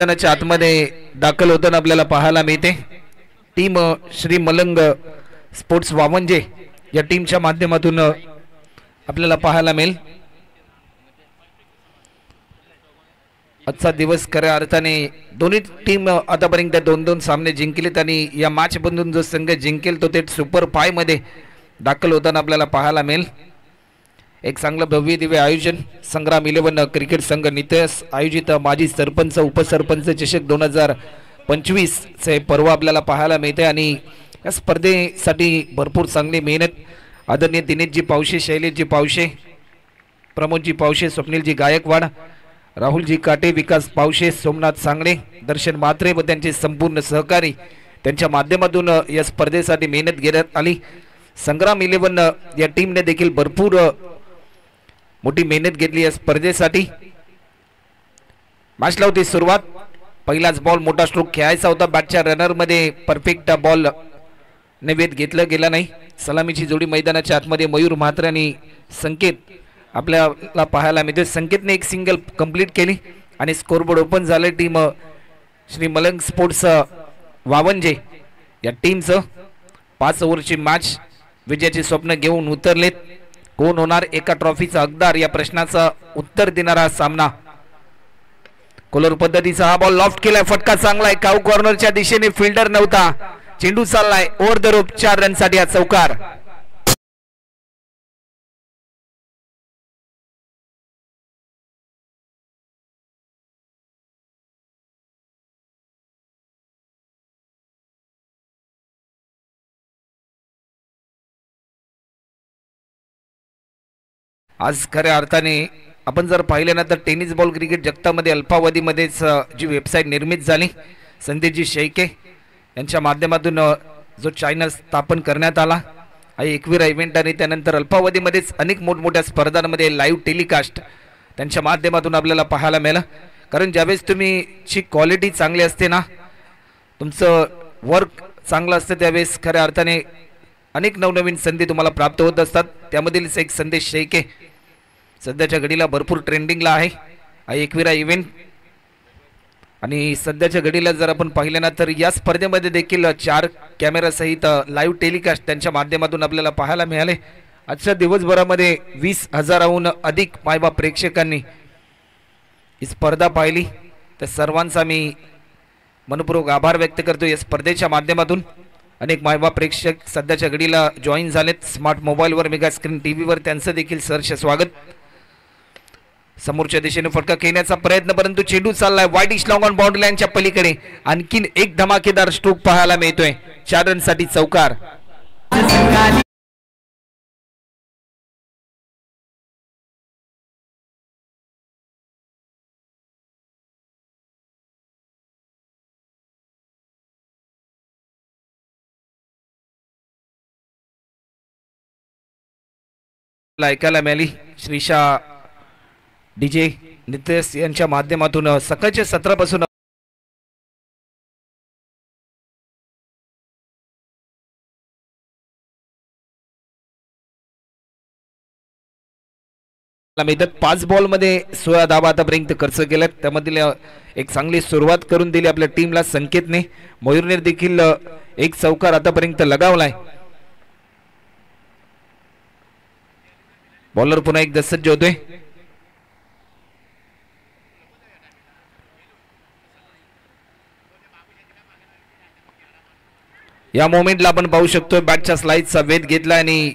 मैदानाच्या आतमध्ये दाखल होताना आपल्याला पाहायला मिळते टीम श्री मलंग स्पोर्ट्स वावंजे या टीमच्या माध्यमातून आपल्याला पाहायला मिळेल। आजचा दिवस खऱ्या अर्थाने दोन्ही टीम आतापर्यंत 2-2 सामने जिंकलेत आणि या मॅच बंधून जो संघ जिंकेल तो ते सुपर 5 मध्ये दाखल होताना आपल्याला पाहायला मिळेल। एक चांगलं भव्य दिव्य आयोजन संग्राम 11 क्रिकेट संघ नितेश आयोजित माजी सरपंच उपसरपंच चषक 2025 चे पर्व आपल्याला पाहायला मिळते आणि या स्पर्धेसाठी भरपूर चांगली मेहनत आदरणीय दिनेशजी पावशे शैलेशजी पावशे प्रमोदजी पावशे स्वप्नीलजी गायकवाड राहुलजी काटे विकास पावशे सोमनाथ सांगणे दर्शन म्हात्रे व त्यांचे संपूर्ण सहकारी त्यांच्या माध्यमातून या स्पर्धेसाठी मेहनत घेण्यात आली। संग्राम 11 या टीमने देखील भरपूर मोठी मेहनत घेतली या स्पर्धेसाठी। मॅचला होती सुरुवात, पहिलाच बॉल मोठा स्ट्रोक खेळायचा होता, बॅटच्या रनर मध्ये परफेक्ट बॉल नैवेद्य घेतला गेला नाही। सलामीची जोडी मैदानाच्या आतमध्ये मयूर म्हात्रे आणि संकेत आपल्याला पाहायला मिळते। संकेतने एक सिंगल कंप्लीट केली आणि स्कोरबोर्ड ओपन झाले। टीम श्री मलंग स्पोर्ट्स वावंजे या टीमचं 5 ओव्हरची मॅच विजयाचे स्वप्न घेऊन उतरलेत। कोण होणार एका ट्रॉफीचा हकदार या प्रश्नाचं उत्तर देणारा सामना। कोलर पद्धतीचा हा बॉल लॉफ्ट केलाय, फटका चांगलाय, काऊ कॉर्नरच्या दिशेने फिल्डर नव्हता, चेंडू चाललाय ओव्हर द रोप, 4 रनसाठी हा चौकार। आज खऱ्या अर्थाने आपण जर पाहिले ना तर टेनिस बॉल क्रिकेट जगतामध्ये अल्पावधीमध्येच जी वेबसाईट निर्मित झाली संदीपजी शेळके यांच्या माध्यमातून जो चॅनल स्थापन करण्यात आला आणि 21 इव्हेंट आणि त्यानंतर अल्पावधीमध्येच अनेक मोठमोठ्या स्पर्धांमध्ये लाईव्ह टेलिकास्ट त्यांच्या माध्यमातून आपल्याला पाहायला मिळालं। कारण ज्यावेळेस तुम्ही ची क्वालिटी चांगली असते ना, तुमचं वर्क चांगलं असतं, त्यावेळेस खऱ्या अर्थाने अनेक नवनवीन संधी तुम्हाला प्राप्त होत असतात। त्यामधीलच एक संदेश शेळके सध्याच्या घडीला भरपूर ट्रेंडिंगला आहे 21 इव्हेंट आणि सध्याच्या घडीला जर आपण पाहिलं ना तर या स्पर्धेमध्ये देखील 4 कॅमेरा सहित लाईव्ह टेलिकास्ट त्यांच्या माध्यमातून आपल्याला पाहायला मिळाले। आजच्या दिवसभरामध्ये 20,000हून अधिक मायबाप प्रेक्षकांनी ही स्पर्धा पाहिली, तर सर्वांचा मी मनपूर्वक आभार व्यक्त करतो। या स्पर्धेच्या माध्यमातून अनेक मायबाप प्रेक्षक सध्याच्या घडीला जॉईन झालेत स्मार्ट मोबाईलवर, मेगा स्क्रीन टीव्हीवर, त्यांचं देखील सहर्ष स्वागत। समोरच्या दिशेने फटका खेळण्याचा प्रयत्न, परंतु चेंडू चाललाय वाईडिश लॉंग ऑन बाउंड्री लाईनच्या पलीकडे, आणखीन एक धमाकेदार स्ट्रोक पाहायला मिळतोय, 4 रनसाठी चौकार। ऐकायला मिळाली श्रीशा डीजे नितेश यांच्या माध्यमातून सकाळच्या सत्रापासून मिळतात। 5 बॉल मध्ये 16 धावा आतापर्यंत खर्च केल्यात, त्यामधील एक चांगली सुरुवात करून दिली आपल्या टीमला संकेतने। मयूरने देखील एक चौकार आतापर्यंत लगावलाय। बॉलर पुन्हा एक सज्ज होतोय, या मोमेंटला आपण पाहू शकतो बॅटच्या स्लाइसचा वेध घेतला आणि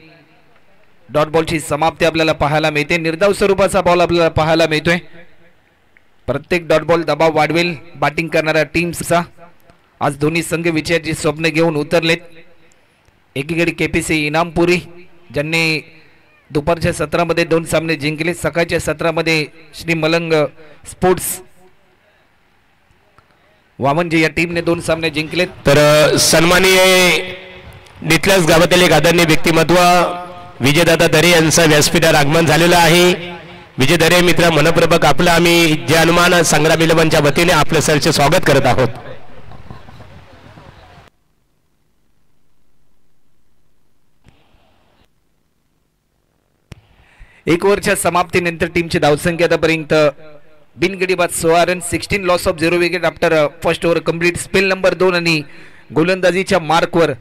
डॉट बॉलची समाप्ती आपल्याला पाहायला मिळते। निर्धाव स्वरूपाचा बॉल आपल्याला पाहायला मिळतोय, प्रत्येक डॉट बॉल दबाव वाढवेल बॅटिंग करणाऱ्या टीम्सचा। आज दोन्ही संघ विजयाची स्वप्न घेऊन उतरलेत। एकीकडे केपीसी इनामपुरी ज्यांनी दुपारच्या सत्रामध्ये 2 सामने जिंकले, सकाळच्या सत्रामध्ये श्री मलंग स्पोर्ट्स वामनजी या टीमने 2 सामने जिंकलेत। तर सन्माननीय नितलास गावातील एक आदरणीय व्यक्तिमत्व विजयदादा दरे यांचं व्यासपीठावर आगमन झालेलं आहे। विजय दरे मित्र मनपूर्वक आपलं आम्ही जय हनुमान संग्राम 11च्या वतीने आपलं सरचे स्वागत करत आहोत। एक ओव्हरच्या समाप्तीनंतर टीमची धावसंख्या आतापर्यंत बिनगडी बाद 16 run, 16 loss of 0 wicket after first over complete. Spell number 2 आणि गोलंदाजीच्या मार्कवर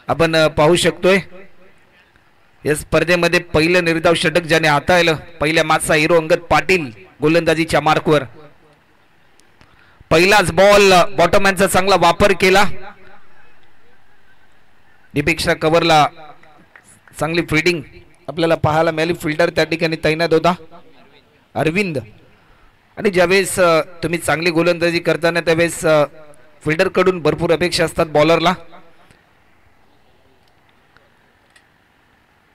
आपण पाहू शकतोय. या स्पर्धेमध्ये पहिलं निर्धाव षटक ज्याने हाताळलं, पहिल्या मॅचचा हिरो अंगद पाटील गोलंदाजीच्या मार्कवर. पहिलाच बॉल बॉटमॅनचा चांगला वापर केला. दीपेक्षा कव्हरला चांगली फिल्डिंग आपल्याला पाहायला मिळाली. फिल्डर त्या ठिकाणी तैनात होता अरविंद. आणि ज्यावेळेस तुम्ही चांगली गोलंदाजी करताना त्यावेळेस फिल्डर कडून भरपूर अपेक्षा असतात बॉलरला.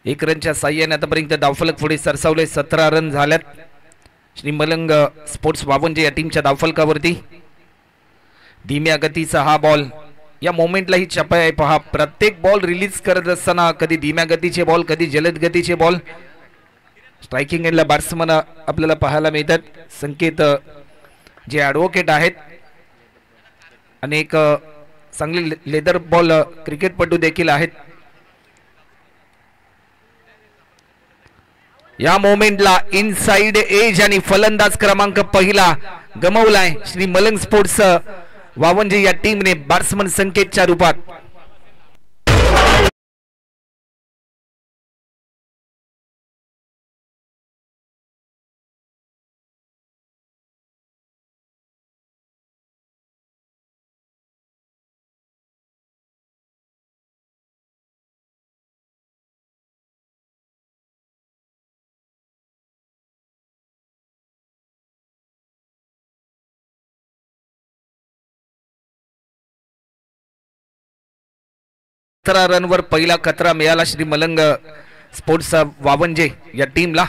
1 रनच्या साह्याने आतापर्यंत धावफलक पुढे सरसावले. 17 रन झाल्यात श्री मलंग स्पोर्ट्स 52 या टीमच्या धावफलकावरती. धीम्या गतीचा हा बॉल, या मोमेंटला ही छापा आहे पहा. प्रत्येक बॉल रिलीज करत असताना कधी धीम्या गतीचे बॉल, कधी जलद गतीचे बॉल. स्ट्रायकिंग एंडला बॅट्समन आपल्याला पाहायला मिळतात. संकेत जे ॲडव्होकेट आहेत आणि एक चांगले लेदर बॉल क्रिकेटपटू देखील आहेत. या मोमेंटला इनसाइड एज आणि फलंदाज क्रमांक पहिला गमवलाय श्री मलंग स्पोर्ट्स 52 या टीमने बॅट्समन संकेतच्या रूपात. रनवर पहिला कचरा मिळाला श्री मलंग स्पोर्ट्स 52 या टीमला.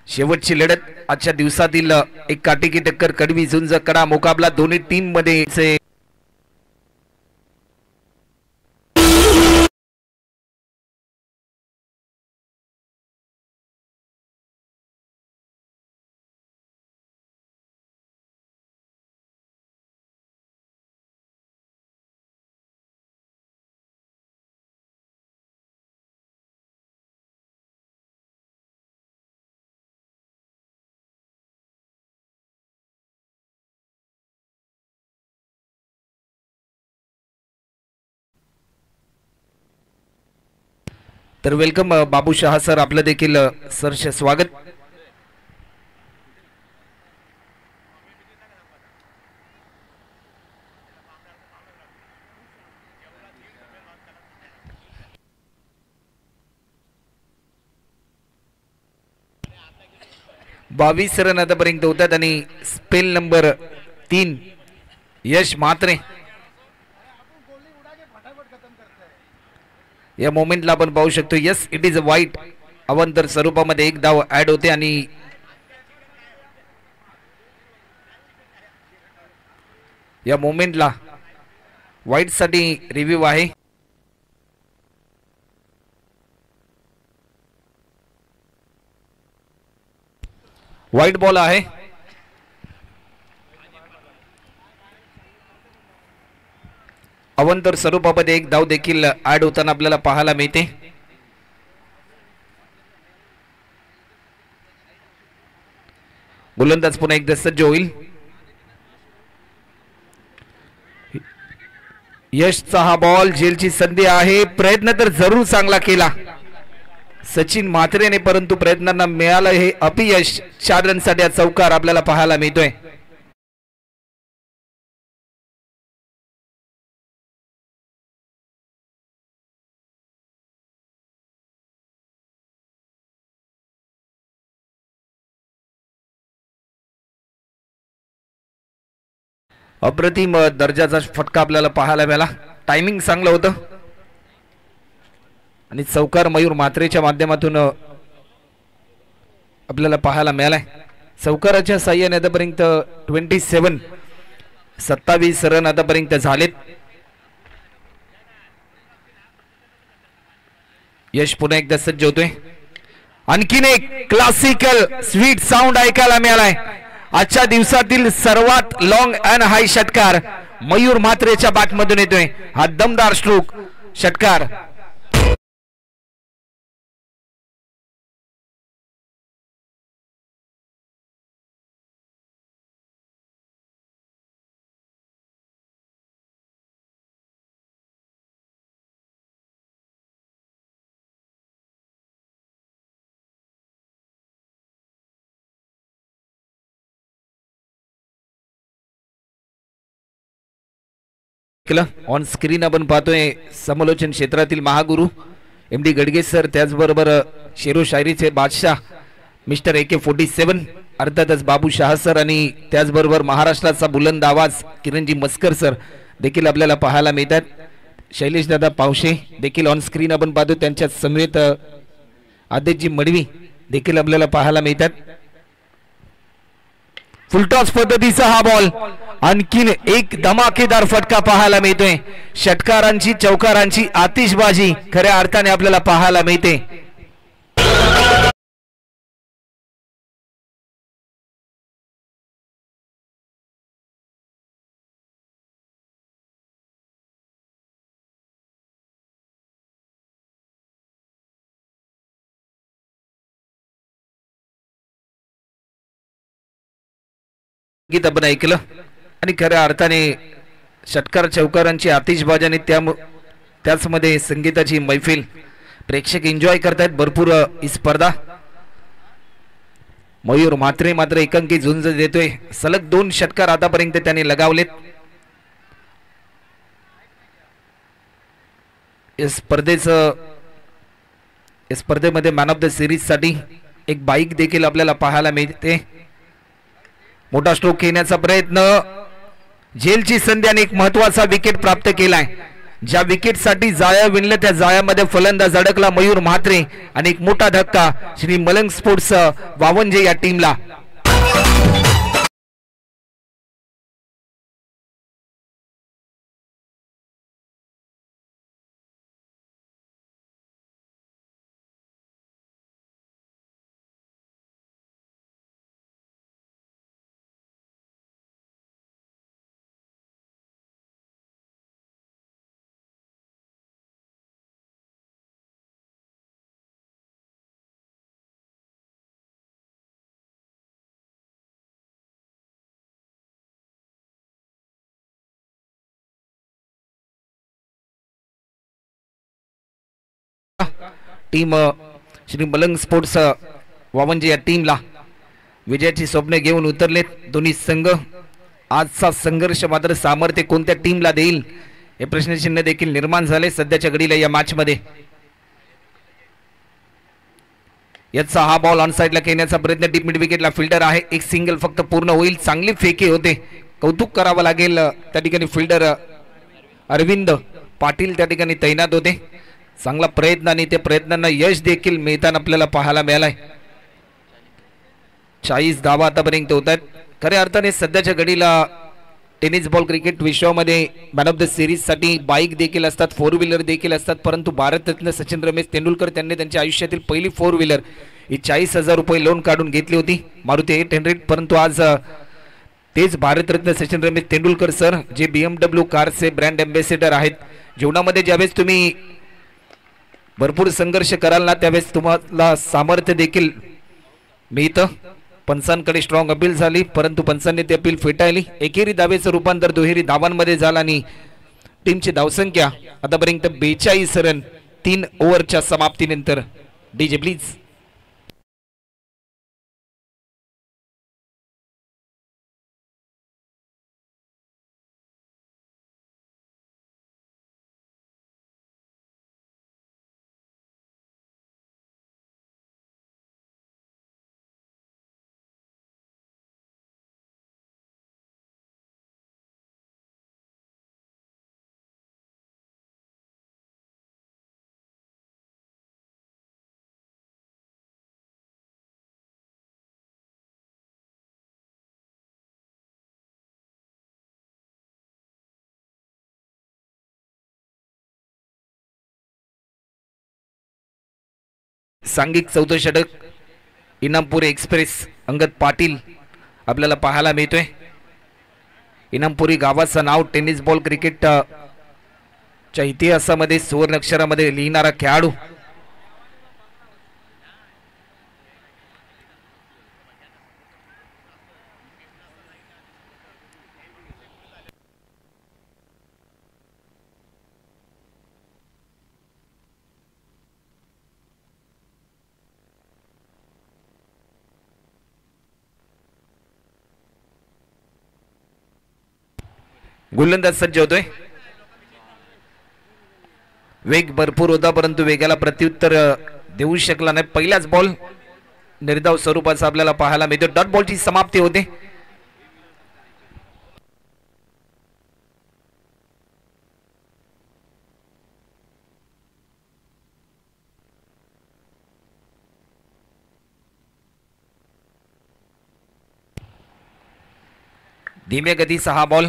शेवटची लढत आजच्या दिवसातील एक काटेकी टक्कर, कडवी झुंज कडा मुकाबला दोन्ही टीम मध्ये. तर वेलकम बाबू शहा सर, आपलं देखील सरच स्वागत. बावीस रन आतापर्यंत होतात आणि स्पेल नंबर 3 यश म्हात्रे. या मोमेंटला आपण पाहू शकतो. यस, इट इज अ वाईट. अवंतर स्वरूपामध्ये एक धाव ऍड होते आणि या मोमेंटला वाईट साठी रिव्ह्यू आहे. वाईट बॉल आहे. अवंतर स्वरूपामध्ये एक धाव देखील ऍड होताना आपल्याला पाहायला मिळते. गोलंदाज पुन्हा एकदा सज्ज होईल. यशचा हा बॉल, जेलची संधी आहे. प्रयत्न तर जरूर चांगला केला सचिन म्हात्रेने, परंतु प्रयत्नांना मिळालं हे अपयश. 4 रनसाठी चौकार आपल्याला पाहायला मिळतोय. अप्रतिम दर्जाचा फटका आपल्याला पाहायला मिळाला. टायमिंग चांगलं होतं आणि चौकार मयूर म्हात्रेच्या माध्यमातून आपल्याला पाहायला मिळालाय. चौकाराच्या साह्याने आतापर्यंत 27 रन आतापर्यंत झालेत. यश पुन्हा एकदा सज्ज होतोय. आणखीन एक क्लासिकल स्वीट साऊंड ऐकायला मिळालाय. आजच्या दिवसातील सर्वात लॉंग अँड हाय षटकार मयूर म्हात्रेच्या बॅटमधून येतोय. हा दमदार स्ट्रोक षटकार ऑन स्क्रीन आपण पाहतोय समालोचन क्षेत्रातील महागुरु MD गडगे सर, त्याचबरोबर शेरो शायरीचे बादशाह मिस्टर AK47 अर्थातच बाबू शाह सर आणि त्याचबरोबर महाराष्ट्राचा बुलंद आवाज किरणजी मस्कर सर देखील आपल्याला पाहायला मिळतात. शैलेश दादा पावशे देखील ऑन स्क्रीन आपण पाहतो, त्यांच्या समवेत आदेशजी मडवी देखील आपल्याला पाहायला मिळतात. फुलटॉस पद्धतीचा हा बॉल, आणखीन एक धमाकेदार फटका पाहायला मिळतोय. षटकारांची चौकारांची आतिषबाजी खऱ्या अर्थाने आपल्याला पाहायला मिळते. गीत आपण ऐकलं आणि खऱ्या अर्थाने षटकार चौकारांची आतिषबाजी आणि त्याचमध्ये संगीताची मैफिल प्रेक्षक एन्जॉय करतायत भरपूर ही स्पर्धा. मयूर म्हात्रे मात्र एकांकी झुंज देतोय. सलग 2 षटकार आतापर्यंत त्याने लगावलेत. या स्पर्धेमध्ये मॅन ऑफ द सिरीज साठी एक बाईक देखील आपल्याला पाहायला मिळते. मोठा स्ट्रोक घेण्याचा प्रयत्न, झेलची संधी आणि एक महत्वाचा विकेट प्राप्त केलाय. ज्या विकेट साठी जाळ्या विणलं त्या जाळ्यामध्ये फलंदाज अडकला मयूर म्हात्रे आणि एक मोठा धक्का श्री मलंग स्पोर्ट्स वावंजे या टीमला. टीम श्री मलंग स्पोर्ट्स वावंजे या टीमला विजयाची स्वप्ने घेऊन उतरलेत दोन्ही संघ. आजचा संघर्ष मात्र सामर्थ्य कोणत्या टीमला देईल हे प्रश्नचिन्ह देखील निर्माण झाले सध्याच्या घडीला या मॅच मध्ये. याचा हा बॉल ऑन साइडला खेळण्याचा प्रयत्न, डीप मिड विकेटला फिल्डर आहे. एक सिंगल फक्त पूर्ण होईल. चांगली फेके होते, कौतुक करावं लागेल. त्या ठिकाणी फिल्डर अरविंद पाटील त्या ठिकाणी तैनात होते. चांगला प्रयत्न आणि त्या प्रयत्नांना यश देखील मिळताना आपल्याला पाहायला मिळालाय. 40 धावा आतापर्यंत होत आहेत. खऱ्या अर्थाने सध्याच्या घडीला टेनिस बॉल क्रिकेट विश्वामध्ये मॅन ऑफ द सिरीज साठी बाईक देखील असतात, 4 व्हीलर देखील असतात. परंतु भारतरत्न सचिन रमेश तेंडुलकर त्यांनी त्यांच्या आयुष्यातील पहिली 4 व्हीलर ही 40,000 रुपये लोन काढून घेतली होती, मारुती 800. परंतु आज तेच भारतरत्न सचिन रमेश तेंडुलकर सर जे BMW कारचे ब्रँड एम्बेसिडर आहेत. जीवनामध्ये ज्यावेळेस तुम्ही भरपूर संघर्ष कराल ना त्यावेळेस तुम्हाला सामर्थ्य देखील मिळतं. पंचांकडे स्ट्रॉंग अपील झाली परंतु पंचांनी ते अपील फेटाळली. एकेरी धावेचं रूपांतर दुहेरी धावांमध्ये झालं आणि टीमची धावसंख्या आतापर्यंत 42 रन 3 ओव्हरच्या समाप्तीनंतर. DJ please. सांघिक 14 षटक इनामपुरी एक्सप्रेस अंगद पाटील आपल्याला पाहायला मिळतोय. इनामपुरी गावाचं नाव टेनिस बॉल क्रिकेट च्या इतिहासामध्ये सुवर्ण अक्षरामध्ये लिहिणारा खेळाडू. गोलंदाज सज्ज होतोय. वेग भरपूर होता परंतु वेगाला प्रत्युत्तर देऊ शकला नाही. पहिलाच बॉल निर्धाव स्वरूपाचा आपल्याला पाहायला मिळतो. डॉट बॉलची समाप्ती होते. धीम्या गतीचा हा बॉल.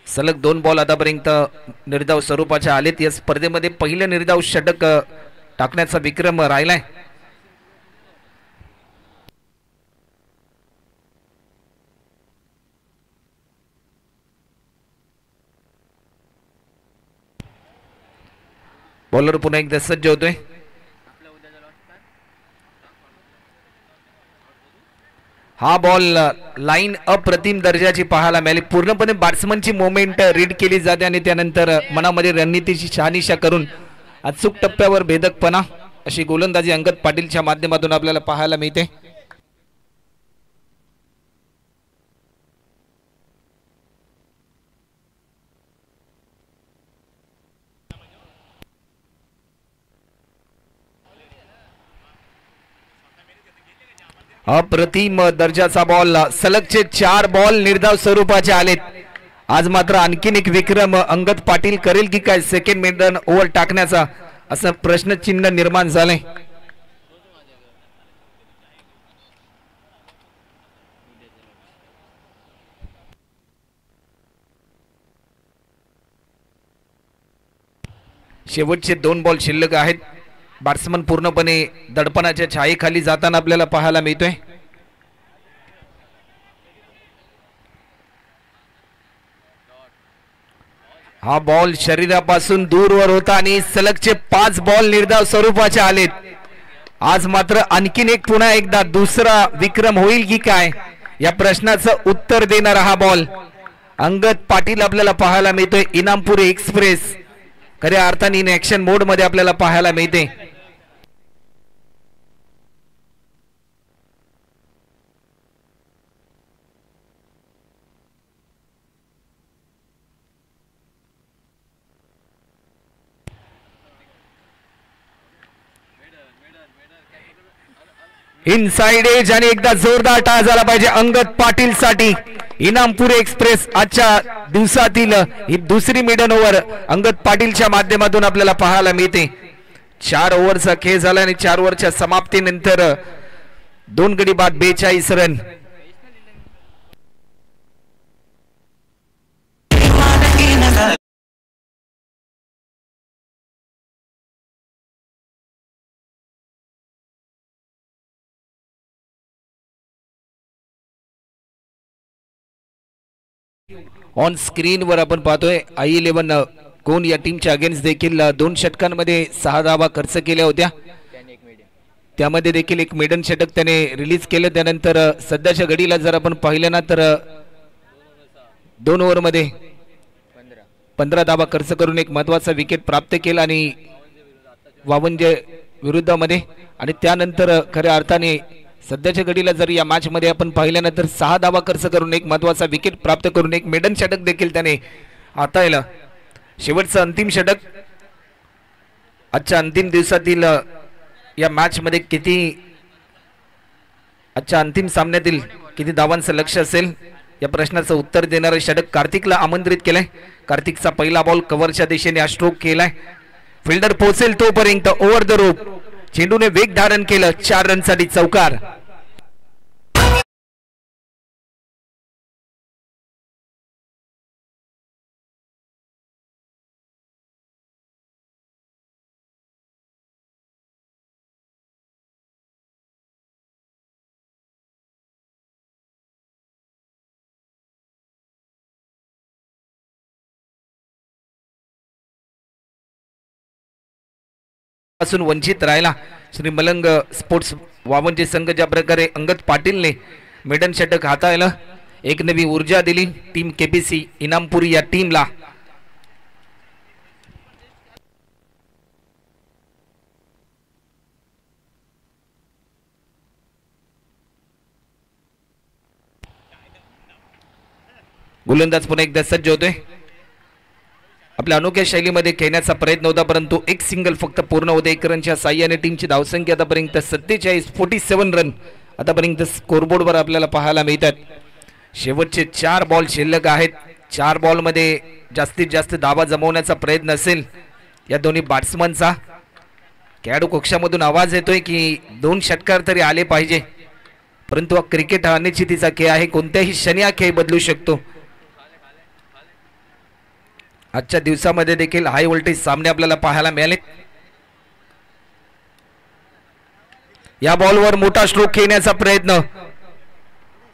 सलग 2 बॉल आतापर्यंत निर्धाव स्वरूपाचे आलेत. या स्पर्धेमध्ये पहिलं निर्धाव षटक टाकण्याचा विक्रम राहिलाय. बॉलर पुन्हा एकदा सज्ज होतोय. हा बॉल लाईन अप्रतिम दर्जाची पाहायला मिळाली. पूर्णपणे बॅट्समनची मोमेंट रीड केली जाते आणि त्यानंतर मनामध्ये रणनीतीची शहानिशा करून अचूक टप्प्यावर भेदकपणा अशी गोलंदाजी अंगद पाटीलच्या माध्यमातून आपल्याला पाहायला मिळते. अप्रतिम दर्जाचा बॉल. सलगचे 4 बॉल निर्धाव स्वरूपाचे आलेत. आज मात्र आणखीन एक विक्रम अंगद पाटील करेल की काय सेकंड मेडन ओव्हर टाकण्याचा, असं प्रश्नचिन्ह निर्माण झालंय. शेवटचे 2 बॉल शिल्लक आहेत. बॅट्समन पूर्णपणे दडपणाच्या छायेखाली जाताना आपल्याला पाहायला मिळतोय. हा बॉल शरीरापासून दूरवर होता आणि सलगचे 5 बॉल निर्धाव स्वरूपाचे आलेत. आज मात्र आणखीन एक पुन्हा एकदा दुसरा विक्रम होईल की काय या प्रश्नाचं उत्तर देणारा हा बॉल अंगद पाटील आपल्याला पाहायला मिळतोय. इनामपुरी एक्सप्रेस खऱ्या अर्थाने इन ऍक्शन मोड मध्ये आपल्याला पाहायला मिळते. इनसाइड एज आणि एकदा जोरदार टाळ झाला पाहिजे अंगद पाटील साठी. इनामपुरी एक्सप्रेस आजच्या दिवसातील ही दुसरी मिडन ओव्हर अंगद पाटीलच्या माध्यमातून आपल्याला पाहायला मिळते. 4 ओव्हरचा खेळ झाला आणि 4 ओव्हरच्या समाप्तीनंतर 2 गडी बाद 42 रन. ऑन स्क्रीन वर आपण पाहतोय I11 कोण या टीमच्या अगेन्स्ट देखील 2 षटकांमध्ये 6 धावा खर्च केल्या होत्या. त्यामध्ये देखील एक मेडन षटक त्याने रिलीज केलं. त्यानंतर सध्याच्या घडीला जर आपण पाहिलं ना तर 2 ओव्हरमध्ये 15 धावा खर्च करून एक महत्वाचा विकेट प्राप्त केला आणि 52 विरुद्धामध्ये. आणि त्यानंतर खऱ्या अर्थाने सध्याच्या घडीला जर या मॅच मध्ये आपण पाहिल्यानंतर 6 धावा खर्च करून एक महत्वाचा विकेट प्राप्त करून एक मेडन षटक देखील त्याने हाताळलं. शेवटचं अंतिम षटक आजच्या अंतिम दिवसातील या मॅच मध्ये किती आजच्या अंतिम सामन्यातील किती धावांचं लक्ष असेल या प्रश्नाचं उत्तर देणारे षटक कार्तिकला आमंत्रित केलंय. कार्तिकचा पहिला बॉल कव्हरच्या दिशेने स्ट्रोक केलाय. फिल्डर पोहोचेल तोपर्यंत ओव्हर द रोप चेंडूने वेग धारण केलं. 4 रनसाठी चौकार. पासून वंचित राहिला श्री मलंग स्पोर्ट्स वावंजी संघ. ज्या प्रकारे अंगद पाटीलने मेडन षटक हाताळलं एक नवी ऊर्जा दिली टीम केपीसी इनामपुरी या टीमला. गोलंदाज पुन्हा एकदा सज्ज होतोय. आपल्या अनोख्या शैलीमध्ये खेळण्याचा प्रयत्न होता, परंतु एक सिंगल फक्त पूर्ण होते. 1 रनच्या साह्याने टीमची धावसंख्या आतापर्यंत 47 रन आतापर्यंत स्कोरबोर्डवर आपल्याला पाहायला मिळतात. शेवटचे 4 बॉल शिल्लक आहेत. 4 बॉलमध्ये जास्तीत जास्त धावा जमवण्याचा प्रयत्न असेल या दोन्ही बॅट्समनचा. खेळाडू कक्षामधून आवाज येतोय की 2 षटकार तरी आले पाहिजे, परंतु क्रिकेट हा अनिश्चितीचा खेळ आहे. कोणत्याही क्षणी हा खेळ बदलू शकतो. आजच्या दिवसामध्ये देखील हाय व्होल्टेज सामने आपल्याला पाहायला मिळाले. या बॉलवर मोठा स्ट्रोक खेळण्याचा प्रयत्न.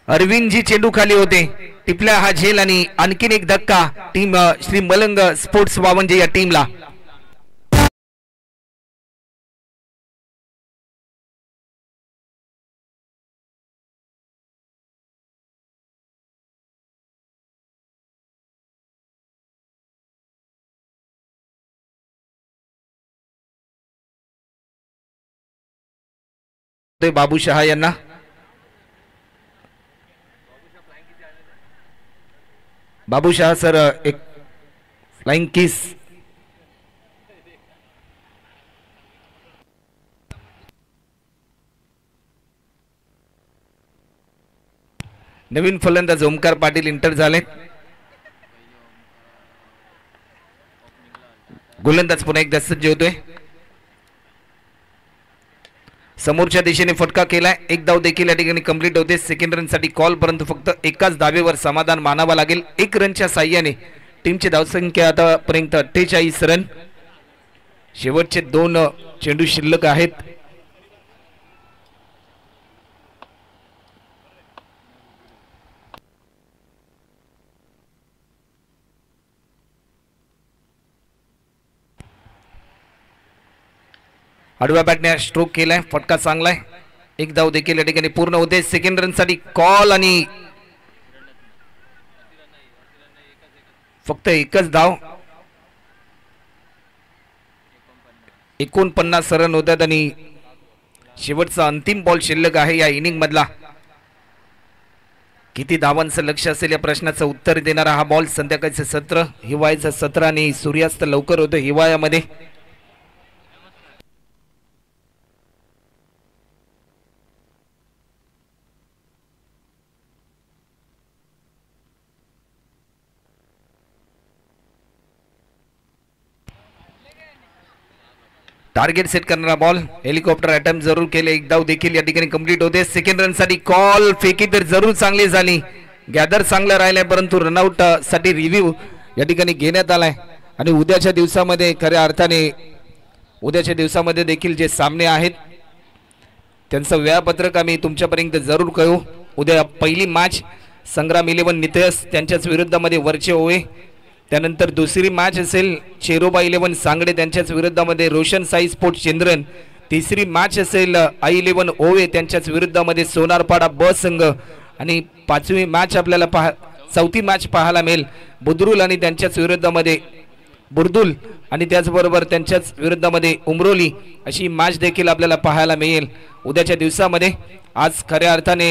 अरविंदजी चेंडू खाली होते, टिपल्या हा झेल आणि आणखीन एक धक्का टीम श्री मलंग स्पोर्ट्स वावंजे या टीमला. बाबू शहा यांना बाबू शहा सर एक फ्लाइंग किस. नवीन फलंदाज ओमकार पाटील इंटर झाले. गोलंदाज पुन्हा एकदा सज्ज होतोय. समोरच्या दिशेने फटका केलाय. एक धाव देखील या ठिकाणी कंप्लीट होते. सेकंड रन साठी कॉल, परंतु फक्त एकाच धावेवर समाधान मानावं लागेल. 1 रनच्या साह्याने टीमची धावसंख्या आतापर्यंत 48 रन. शेवटचे 2 चेंडू शिल्लक आहेत. आडव्या बॅटने स्ट्रोक केलाय, फटका चांगलाय. 1 धाव देखील या ठिकाणी पूर्ण होते. सेकंड रन साठी कॉल आणि फक्त एकच धाव. 49 रन होतात आणि शेवटचा अंतिम बॉल शिल्लक आहे या इनिंग मधला. किती धावांचं लक्ष असेल या प्रश्नाचं उत्तर देणारा हा बॉल. संध्याकाळचं सत्र, हिवाळ्याचं सत्र आणि सूर्यास्त लवकर होतं हिवाळ्यामध्ये. टार्गेट सेट करणारा बॉल. हेलिकॉप्टर अटेम्प्ट जरूर केले. 1 धाव देखील या ठिकाणी कंप्लीट होते. सेकंड रन साठी कॉल. फेकी तर जरूर चांगली झाली. गॅदर चांगला राहिलाय, परंतु रनआउट साठी रिव्ह्यू या ठिकाणी घेण्यात आलाय. आणि उद्याच्या दिवसामध्ये खऱ्या अर्थाने उद्याच्या दिवसामध्ये देखील जे सामने आहेत त्यांचं वेळापत्रक आम्ही तुमच्यापर्यंत जरूर कळवू. उद्या पहिली मॅच संग्राम 11 नितयस त्यांच्याच विरुद्धामध्ये वरचे ओवे. त्यानंतर दुसरी मॅच असेल चेरोबा 11 सांगडे त्यांच्याच विरुद्धामध्ये रोशन साई स्पोर्ट्स चंद्रन. तिसरी मॅच असेल आई 11 ओवे त्यांच्याच विरुद्धामध्ये सोनारपाडा ब संघ. आणि पाचवी मॅच आपल्याला चौथी मॅच पाहायला मिळेल बुद्रुल आणि त्यांच्याच विरुद्धामध्ये बुर्दुल आणि त्याचबरोबर त्यांच्याच विरुद्धामध्ये उमरोली. अशी मॅच देखील आपल्याला पाहायला मिळेल उद्याच्या दिवसामध्ये. आज खऱ्या अर्थाने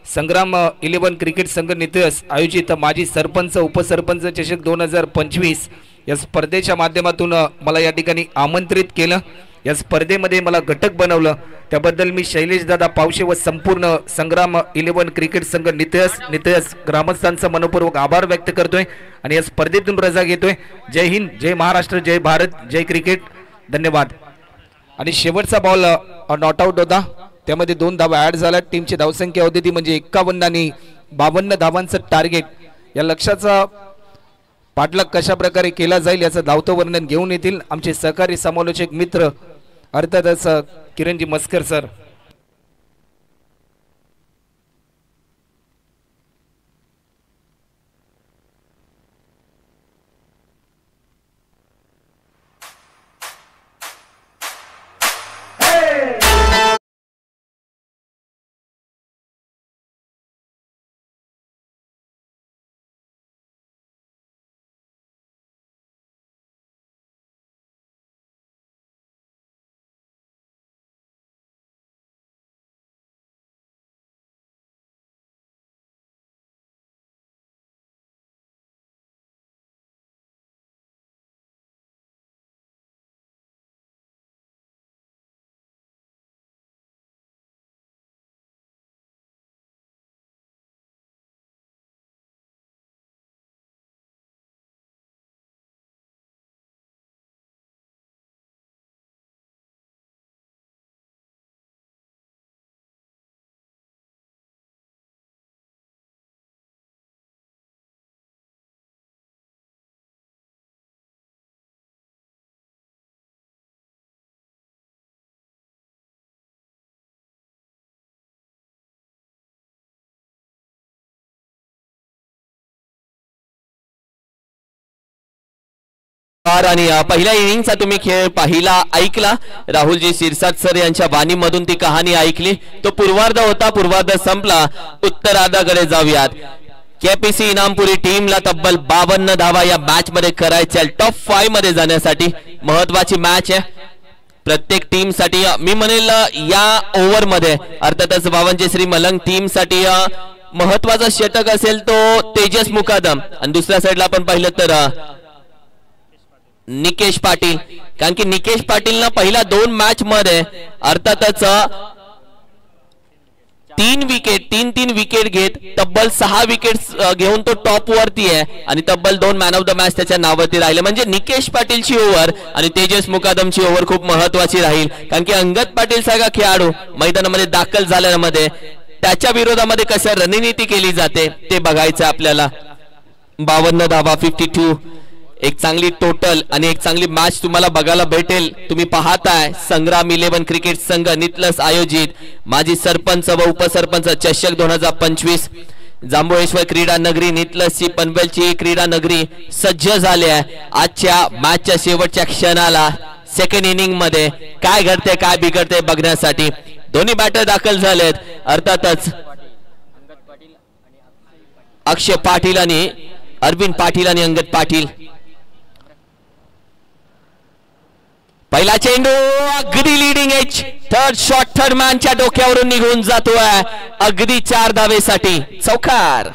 संग्राम 11 क्रिकेट संघ नितयस आयोजित माजी सरपंच उपसरपंच चषक 2025 या स्पर्धेच्या माध्यमातून मला या ठिकाणी आमंत्रित केलं. या स्पर्धेमध्ये मला घटक बनवलं, त्याबद्दल मी शैलेश दादा पावशे व संपूर्ण संग्राम 11 क्रिकेट संघ नितयस ग्रामस्थांचा मनपूर्वक आभार व्यक्त करतोय आणि या स्पर्धेतून रजा घेतोय. जय हिंद, जय महाराष्ट्र, जय भारत, जय क्रिकेट. धन्यवाद. आणि शेवटचा बॉल नॉट आउट होता, त्यामध्ये 2 धावा ऍड झाल्या. टीमची धावसंख्या होती ती म्हणजे 51 आणि 52 धावांचं टार्गेट. या लक्ष्याचा पाठलाग कशा प्रकारे केला जाईल याचं धावतं वर्णन घेऊन येतील आमचे सहकारी समालोचक मित्र अर्थातच किरणजी मस्कर सर. आणि पहिल्या इनिंगचा तुम्ही खेळ पाहिला ऐकला, राहुलजी शिरसाट सर यांच्या वाणीमधून ती कहाणी ऐकली. तो पूर्वार्ध होता, पूर्वार्ध संपला. उत्तरार्धाकडे जाऊयात. केपीसी इनामपुरी टीमला तब्बल 52 धावा या मॅच मध्ये करायच्या, टॉप 5 मध्ये जाण्यासाठी महत्वाची मॅच आहे प्रत्येक टीम साठी. मी म्हणेल या ओव्हर मध्ये अर्थातच बावनचे श्री मलंग टीम साठी महत्वाचा षटक असेल तो तेजस मुकादम, आणि दुसऱ्या साईडला आपण पाहिलं तर निकेश पाटील. कारण की निकेश पाटील पहिल्या 2 मॅच मध्ये अर्थातच 3 विकेट घेत तब्बल 6 विकेट घेऊन तो टॉप वरती आहे आणि तब्बल 2 मॅन ऑफ द मॅच त्याच्या नावावरती राहिले. म्हणजे निकेश पाटीलची ओव्हर आणि तेजस मुकादमची ओव्हर खूप महत्वाची राहील. कारण की अंगद पाटील सारखा खेळाडू मैदानामध्ये दाखल झाल्यामध्ये त्याच्या विरोधामध्ये कशा रणनीती केली जाते ते बघायचं आपल्याला. 52 धावा, 52, एक चांगली टोटल आणि एक चांगली मॅच तुम्हाला बघायला भेटेल. तुम्ही पाहताय संग्राम 11 क्रिकेट संघ नितलस आयोजित माजी सरपंच व उपसरपंच चषक 2025 जांभूळेश्वर क्रीडा नगरी नितलसची पनवेलची क्रीडा नगरी सज्ज झाले आहे. आजच्या मॅचच्या शेवटच्या क्षणाला सेकंड इनिंग मध्ये काय घडते काय बिघडते बघण्यासाठी दोन्ही बॅटर दाखल झालेत. अर्थातच अक्षय पाटील आणि अरविंद पाटील आणि अंगद पाटील. पहिला चेंडू अगदी leading edge, third shot third मॅनच्या डोक्यावरून निघून जातोय अगदी 4 धावेसाठी. चौकार.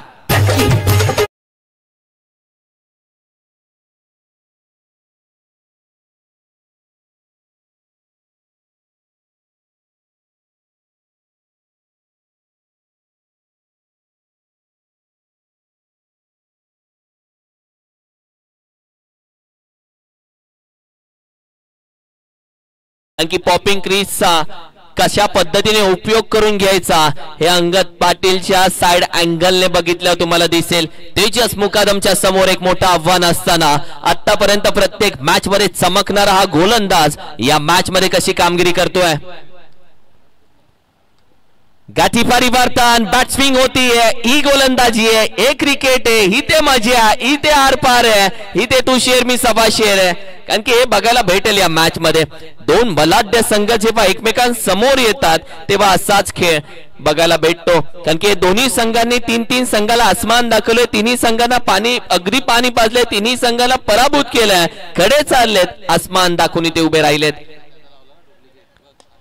आणखी पॉपिंग क्रीजचा कशा पद्धतीने उपयोग करून घ्यायचा हे अंगद पाटीलच्या साइड अँगलने बघितल्यावर तुम्हाला दिसेल. तेजस मुकादमच्या समोर एक मोठं आव्हान असताना आतापर्यंत प्रत्येक मॅच मध्ये चमकणारा हा गोलंदाज या मॅच मध्ये कशी कामगिरी करतोय. गाठी परिवर्तन, बॅट स्विंग होतीये, ही गोलंदाजी आहे, एक क्रिकेट आहे, ही ते मजा, ही ते आर पार आहे, ही ते तू शेर मी सभा शेर आहे. कारण की हे बघायला भेटेल या मॅच मध्ये. 2 बलाढ्य संघ जेव्हा एकमेकांसमोर येतात तेव्हा असाच खेळ बघायला भेटतो. कारण की दोन्ही संघांनी 3-3 संघाला आसमान दाखवले, तिन्ही संघांना अगदी पाणी पाजले, तिन्ही संघाला पराभूत केलंय, खडे चाललेत, आसमान दाखवून ते उभे राहिलेत.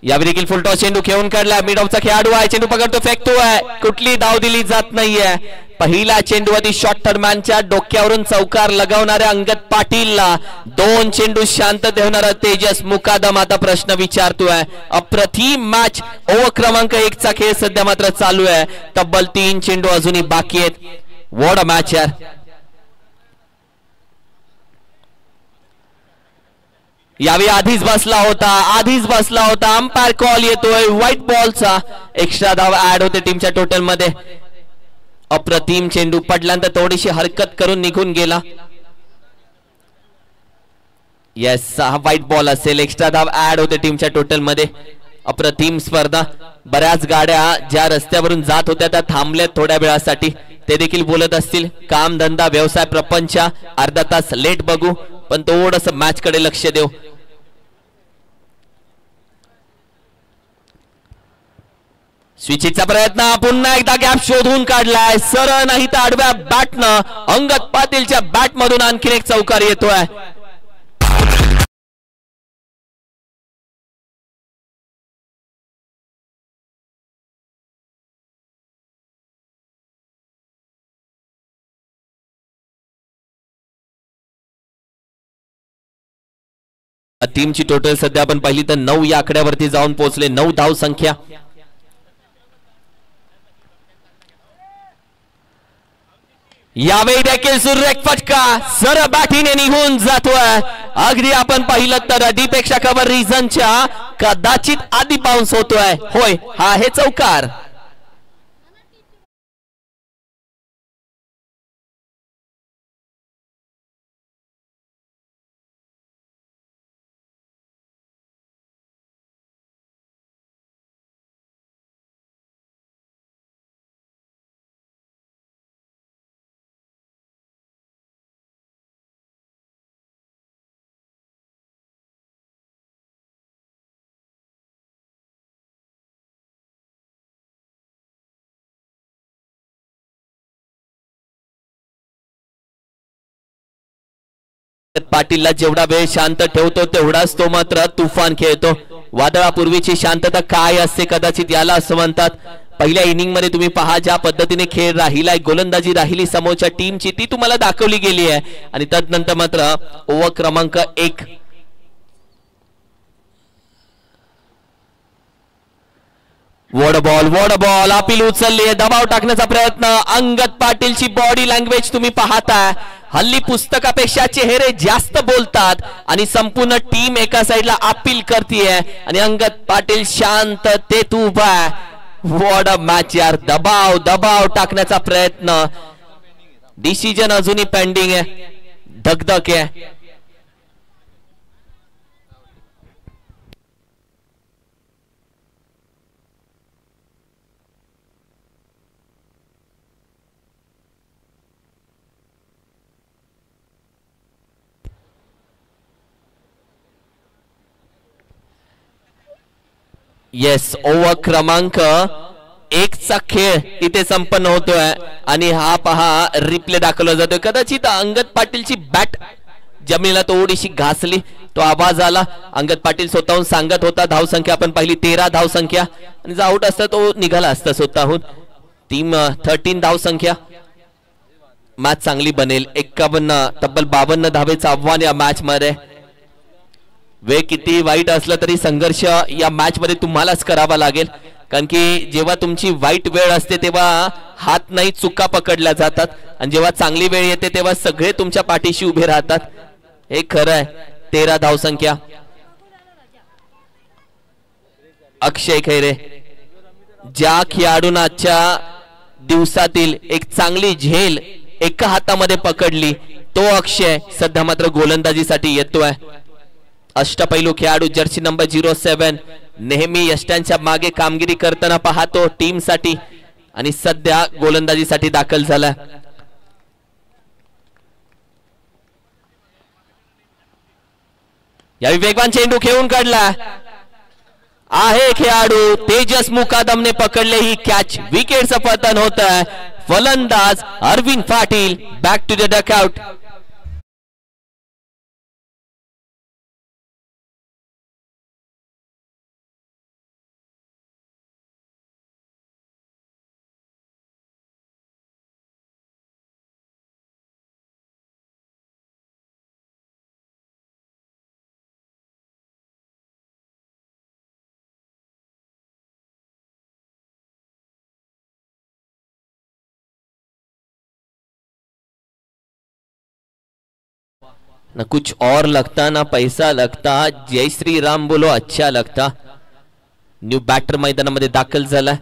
यावेळी देखील फुलटॉस चेंडू खेळून काढला, मिड ऑफचा खेळाडू आहे, चेंडू पकडतो, फेकतोय, कुठली धाव दिली जात नाहीये. पहिला चेंडू आधी शॉर्ट टर्मॅनच्या डोक्यावरून चौकार लगावणाऱ्या अंगद पाटीलला 2 चेंडू शांत ठेवणारा तेजस मुकादम आता प्रश्न विचारतोय. अप्रतिम मॅच ओव्हर क्रमांक 1 चा खेळ सध्या मात्र चालू आहे. तब्बल 3 चेंडू अजूनही बाकी आहेत. व्हॉट अ मॅच यार. यावेळी आधीच बसला होता अंपायर कॉल येतोय व्हाईट बॉलचा. एक्स्ट्रा धाव ऍड होते टीमच्या टोटल मध्ये. अप्रतिम चेंडू पडल्यानंतर थोडीशी हरकत करून निघून गेला. येस, हा व्हाईट बॉल असेल. एक्स्ट्रा धाव ऍड होते टीमच्या टोटल मध्ये. अप्रतिम स्पर्धा. बऱ्याच गाड्या ज्या रस्त्यावरून जात होत्या त्या थांबल्यात थोड्या वेळासाठी. ते देखील बोलत असतील काम धंदा व्यवसाय प्रपंच अर्धा तास लेट बघू, पण थोडंसं मॅच कडे लक्ष देऊ. स्विचिंगचा प्रयत्न, पुन्हा एकदा गॅप शोधून काढलाय. सरळ नाही तर आडव्या बॅटनं अंगद पाटीलच्या बॅट मधून आणखीन एक चौकार येतोय. टीमची टोटल सध्या आपण पाहिली तर 9 या आकड्यावरती जाऊन पोहोचले. 9 धाव संख्या. यावेळी देखील सुरेख फटका सर बॅटीने निघून जातोय. अगदी आपण पाहिलं तर डीपेक्षा कव्हर रिझनच्या कदाचित आधी बाउन्स होतोय. होय, हा आहे चौकार. पाटीलला जेवढा वेळ शांत ठेवतो तेवढाच तो मात्र तुफान खेळतो. वादळापूर्वीची शांतता काय असते कदाचित याला असं म्हणतात. पहिल्या इनिंग मध्ये तुम्ही पहा ज्या पद्धतीने खेळ राहिलाय, गोलंदाजी राहिली समोरच्या टीमची ती तुम्हाला दाखवली गेली आहे. आणि तदनंतर मात्र ओव्हर क्रमांक 1 वॉड बॉल अपील उचलली, दबाव टाकण्याचा प्रयत्न. अंगद पाटीलची बॉडी लँग्वेज तुम्ही पाहताय. हल्ली पुस्तकापेक्षा चेहरे जास्त बोलतात आणि संपूर्ण टीम एका साइडला अपील करतीये आणि अंगद पाटील शांततेत उभा आहे. वॉट अ मॅच यार. दबाव टाकण्याचा प्रयत्न. डिसिजन अजूनही पेंडिंग आहे. धकधक आहे. येस, ओव्हर क्रमांक 1 चा खेळ इथे संपन्न होतोय आणि हा पहा रिप्ले दाखवला जातोय. कदाचित अंगद पाटीलची बॅट जमिनीला थोडीशी घासली, तो आवाज आला. अंगद पाटील स्वतःहून सांगत होता धावसंख्या आपण पाहिली 13 धावसंख्या आणि जर आउट असता तो निघाला असता स्वतःहून. टीम 13 धावसंख्या. मॅच चांगली बनेल. 51 तब्बल 52 धावेचं आव्हान या मॅच मध्ये. वेळ किती वाईट असलं तरी संघर्ष या मॅच मध्ये तुम्हालाच करावा लागेल, कारण की जेव्हा तुमची वाईट वेळ असते तेव्हा हात नाही चुका पकडल्या जातात आणि जेव्हा चांगली वेळ येते तेव्हा सगळे तुमच्या पाठीशी उभे राहतात. हे खरं आहे. 13 धावसंख्या. अक्षय खैरे ज्या खेळाडूंना आजच्या दिवसातील एक चांगली झेल एका हातामध्ये पकडली तो अक्षय सध्या मात्र गोलंदाजीसाठी येतोय. अष्टपैलू खेळाडू जर्सी नंबर 07 नेहमी यष्टांच्या मागे कामगिरी करताना पाहतो टीम साठी आणि सध्या गोलंदाजीसाठी दाखल झाला. यावेळी वेगवान चेंडू खेळून काढला आहे. खेळाडू तेजस मुकादमने पकडले ही कॅच. विकेटचं पतन होत आहे. फलंदाज Arvind Patil back to the dugout. ना कुछ और लगता ना पैसा लगता. जय श्री राम बोलो अच्छा लगता. न्यू बॅटर मैदानामध्ये दाखल झाला.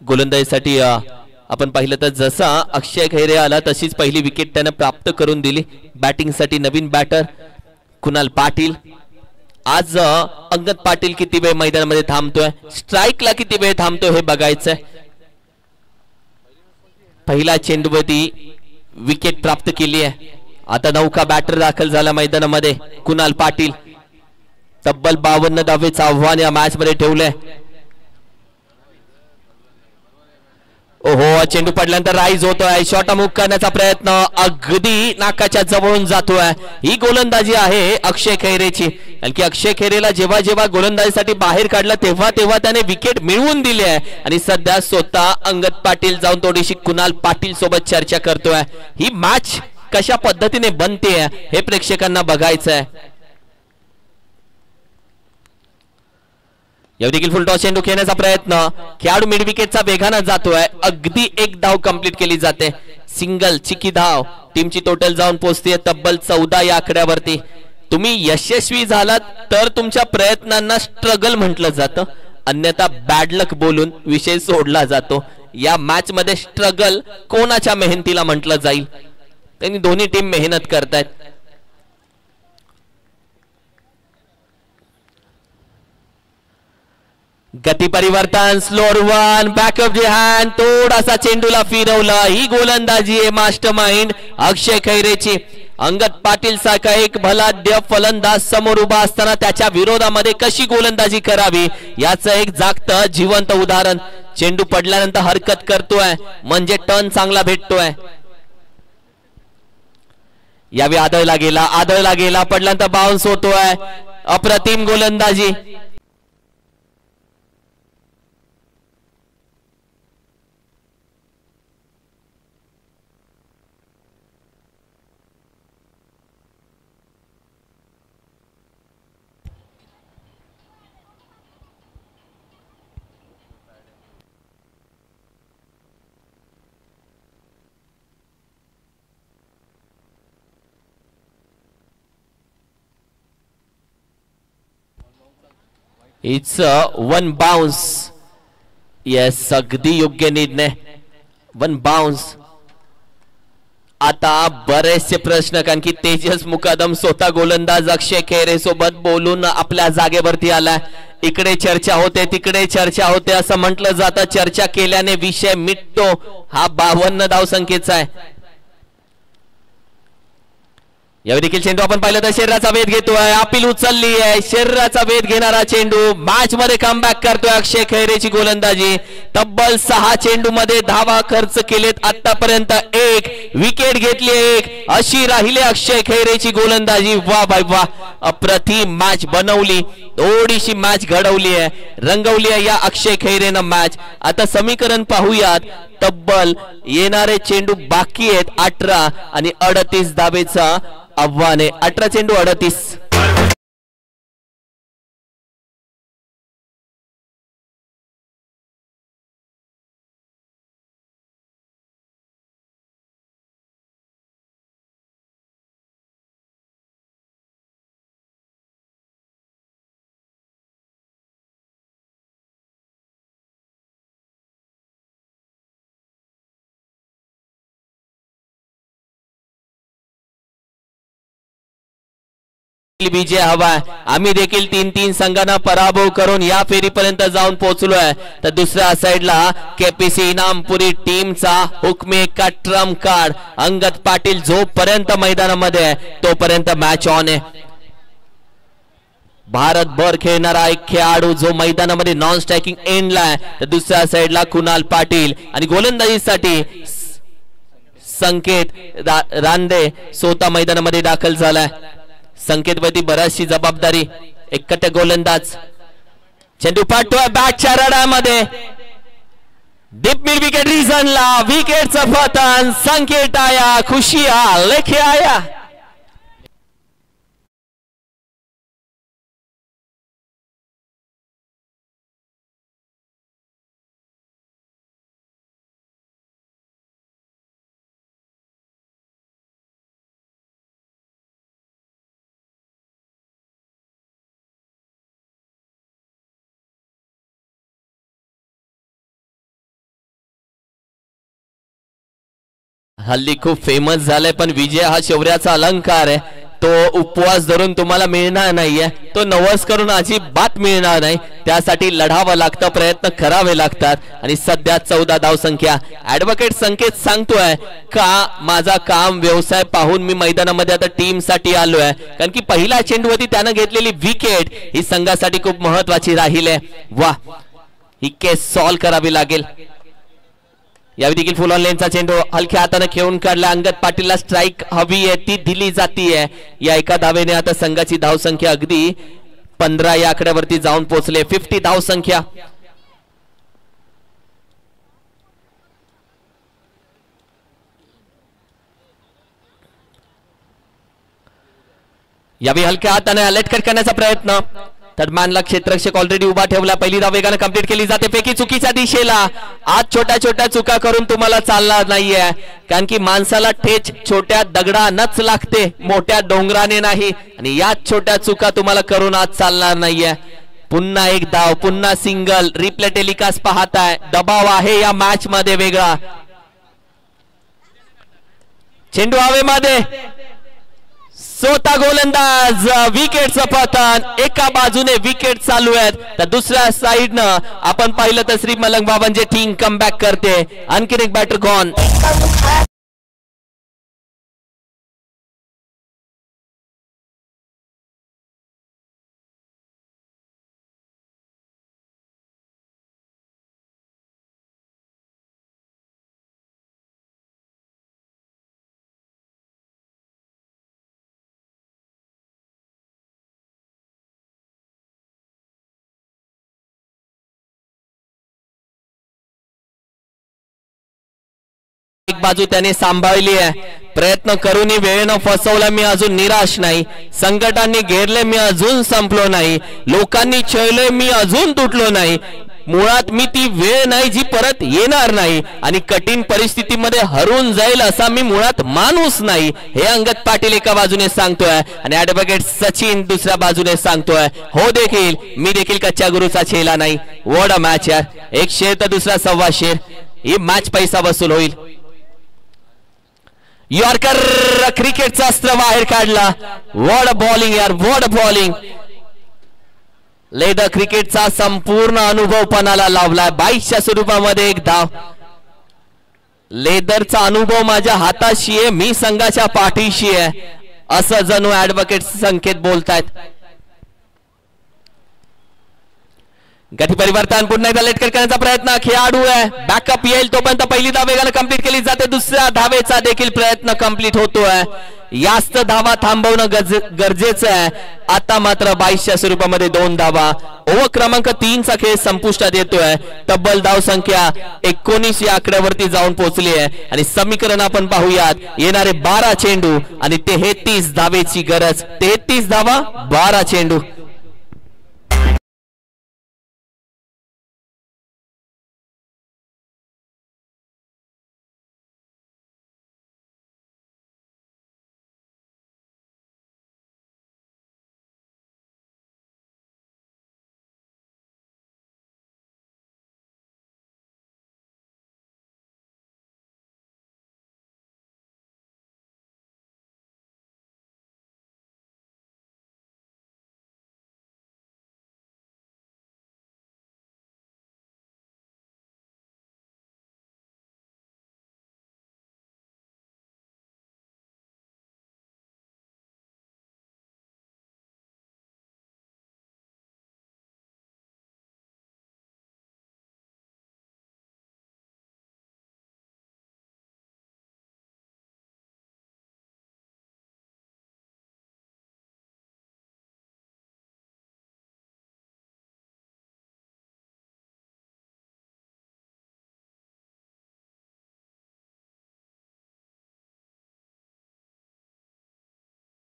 गोलंदाजीसाठी आपण पाहिलं तर जसा अक्षय खैरे आला तशीच पहिली विकेट त्याने प्राप्त करून दिली. बॅटिंग साठी नवीन बॅटर कुणाल पाटील. आज अंगद पाटील किती वेळ मैदानामध्ये थांबतोय, स्ट्राईकला किती वेळ थांबतोय हे बघायचंय. पहिला चेंडूवरती विकेट प्राप्त केली आहे. आता नौका बॅटर दाखल झाला मैदानामध्ये कुणाल पाटील. तब्बल 52 धावेचं आव्हान या मॅच मध्ये ठेवलंय. ओहो, चेंडू पडल्यानंतर राईज होतोय. शॉट मुक करण्याचा प्रयत्न अगदी नाकाच्या जवळून जातोय. ही गोलंदाजी आहे अक्षय खैरेची. कारण की अक्षय खैरेला जेव्हा जेव्हा गोलंदाजीसाठी बाहेर काढलं तेव्हा तेव्हा त्याने विकेट मिळवून दिली आहे आणि सध्या स्वतः अंगद पाटील जाऊन थोडीशी कुणाल पाटील सोबत चर्चा करतोय. ही मॅच कशा पद्धतीने बनते हे प्रेक्षकांना बघायचं आहे. यावेळी देखील फुल टॉस चेंडू खेळण्याचा प्रयत्न. खेळाडू मिड विकेटचा वेगाने जातोय. अगदी एक धाव कंप्लीट केली जाते. सिंगल चिकी धाव. टीमची टोटल जाऊन पोहोचते तब्बल 14 या आकड्यावरती. तुम्ही यशस्वी झालात तर तुमच्या प्रयत्नांना स्ट्रगल म्हटलं जातं, अन्यथा बॅड लक बोलून विषय सोडला जातो. या मॅच मध्ये स्ट्रगल कोणाच्या मेहनतीला म्हटलं जाईल. त्यांनी दोन्ही टीम मेहनत करतायत. गती परिवर्तन. Slower one back of the hand. थोडासा चेंडूला फिरवला. ही गोलंदाजी आहे मास्टरमाइंड अक्षय खैरेची. अंगद पाटील सारखा एक बलाढ्य फलंदाज समोर उभा असताना त्याच्या विरोधामध्ये कशी गोलंदाजी करावी याचं एक जागतं जिवंत उदाहरण. चेंडू पडल्यानंतर हरकत करतोय म्हणजे टर्न चांगला भेटतोय. यावेळी आदळला गेला पडल्यानंतर बाउन्स होतोय. अप्रतिम गोलंदाजी. It's one bounce. येस, अगदी योग्य निर्णय. One bounce. आता बरेचसे प्रश्न, कारण की तेजस मुकादम स्वतः गोलंदाज अक्षय खैरे सोबत बोलून आपल्या जागेवरती आलाय. इकडे चर्चा होते तिकडे चर्चा होते असं म्हटलं जातं. चर्चा केल्याने विषय मिटतो. हा 52 धावसंख्येचा आहे. यावेळी देखील चेंडू आपण पाहिलं तर शरीराचा वेध घेतोय. अपील उचलली आहे. शरीराचा वेध घेणारा चेंडू मॅच मध्ये कमबॅक करतोय अक्षय खैरेची गोलंदाजी. तब्बल 6 चेंडू मध्ये धावा खर्च केलेत आतापर्यंत. 1 विकेट घेतली. 1 अशी राहिले अक्षय खैरेची गोलंदाजी. वा भाई वा, अप्रतिम मॅच बनवली. थोडीशी मॅच घडवली आहे, रंगवली आहे या अक्षय खैरेनं मॅच. आता समीकरण पाहूयात. तब्बल येणारे चेंडू बाकी आहेत 18 आणि 38 धावेचा आव्हान आहे. 18 चेंडू 38. विजय हवाय. आम्ही देखील 3-3 संघांना पराभव करून या फेरीपर्यंत जाऊन पोहोचलोय. तर दुसऱ्या साइडला केपीसी इनामपुरी टीमचा हुकमे का ट्रम्प कार्ड अंगद पाटील जोपर्यंत मैदानामध्ये आहे तोपर्यंत मॅच ऑन आहे. भारतभर खेळणारा एक खेळाडू जो मैदानामध्ये नॉन स्ट्रायकिंग एंडला आहे. तर दुसऱ्या साइडला कुणाल पाटील आणि गोलंदाजीसाठी संकेत रांदे स्वतः मैदानामध्ये दाखल झालाय. संकेतवरती बराचशी जबाबदारी. एकटे गोलंदाज. चेंडू पाठतोय बॅटच्या रडामध्ये. डीप मिड विकेट रिझनला. विकेटचं पतन. संकेत आया, खुशी लेके आया. हल्ली खूप फेमस झालाय, पण विजय हा शौर्याचा अलंकार आहे. तो उपवास धरून तुम्हाला मिळणार नाहीये. तो नवस करून अजिबात मिळणार नाही. त्यासाठी लढावं लागतं, प्रयत्न करावे लागतात. आणि सध्या 14 धावसंख्या. ऍडव्होकेट संकेत सांगतोय का माझा काम व्यवसाय पाहून मी मैदानामध्ये आता टीम साठी आलोय, कारण की पहिला चेंडूवरती त्यानं घेतलेली विकेट ही संघासाठी खूप महत्वाची राहील आहे. वा, ही केस सॉल्व करावी लागेल. यावेळी देखील फुल ऑन लेनचा चेंडू हलक्या हाताने खेळून काढला. अंगद पाटीलला स्ट्राइक हवी आहे, ती दिली जातीये. या एका धावेने आता संघाची धावसंख्या अगदी 15 या आकड्यावरती जाऊन पोहोचले. 50 धावसंख्या. यावेळी हलक्या हाताने अलर्ट कट करण्याचा प्रयत्न. तडमानला क्षेत्ररक्षक ऑलरेडी उभा ठेवला. पहिली धाव वेगाने कंप्लीट केली जाते. फेकी चुकीच्या दिशेला. आज छोट्या छोट्या चुका करून तुम्हाला चालणार नाहीये, कारण की माणसाला ठेच छोट्या दगडानच लागते, मोठ्या डोंगराने नाही. आणि याच छोट्या चुका तुम्हाला करून आज चालणार नाहीये. पुन्हा एक धाव, पुन्हा सिंगल. रिप्ले टेलिकास्ट पाहताय. दबाव आहे या मॅच मध्ये वेगळा. चेंडू हवेमध्ये. स्वतः गोलंदाज. विकेटचं पतन. एका बाजूने विकेट चालू आहेत, तर दुसऱ्या साइडनं आपण पाहिलं तर श्री मलंग बाबांचे टीम कमबॅक करते. आणखीन एक बॅटर गॉन. एक बाजू त्याने सांभाळली आहे. प्रयत्न करूनही वेळेनं फसवला मी अजून निराश नाही. संकटांनी घेरले मी अजून संपलो नाही. लोकांनी छळले मी अजून तुटलो नाही. मुळात मी ती वेळ नाही जी परत येणार नाही आणि कठीण परिस्थितीमध्ये हरून जाईल असा मी मुळात माणूस नाही. हे अंगद पाटील एका बाजूने सांगतोय आणि ॲडव्होकेट सचिन दुसऱ्या बाजूने सांगतोय. हो देखील मी देखील कच्च्या गुरुचा चेला नाही. वॉट अ मॅच यार. एक शेर तर दुसरा सव्वा शेर. ही मॅच पैसा वसूल होईल. यॉर्कर क्रिकेटचा अस्त्र बाहेर काढला. वॉट अ बॉलिंग यार. What a bowling. लेदर क्रिकेटचा संपूर्ण अनुभव पणाला लावलाय. 22च्या स्वरूपामध्ये एक धाव. लेदरचा अनुभव माझ्या हाताशी आहे. मी संघाच्या पाठीशी आहे असं जणू ॲडव्होकेट संकेत बोलतायत. गती परिवर्तन पुन्हा एकदा लेटकर करण्याचा प्रयत्न. खेळाडू आहे. बॅकअप येईल तोपर्यंत पहिली धाव वेगाने कंप्लीट केली जाते. दुसऱ्या धावेचा देखील प्रयत्न कंप्लीट होतोय. जास्त धावा थांबवणं गरजेचं आहे. आता मात्र 22च्या स्वरूपामध्ये 2 धावा. ओव्हर क्रमांक 3चा खेळ संपुष्टात येतोय. तब्बल धाव संख्या 19 या आकड्यावरती जाऊन पोहोचली आहे आणि समीकरण आपण पाहूयात. येणारे 12 चेंडू आणि 33 धावेची गरज. 33 धावा 12 चेंडू.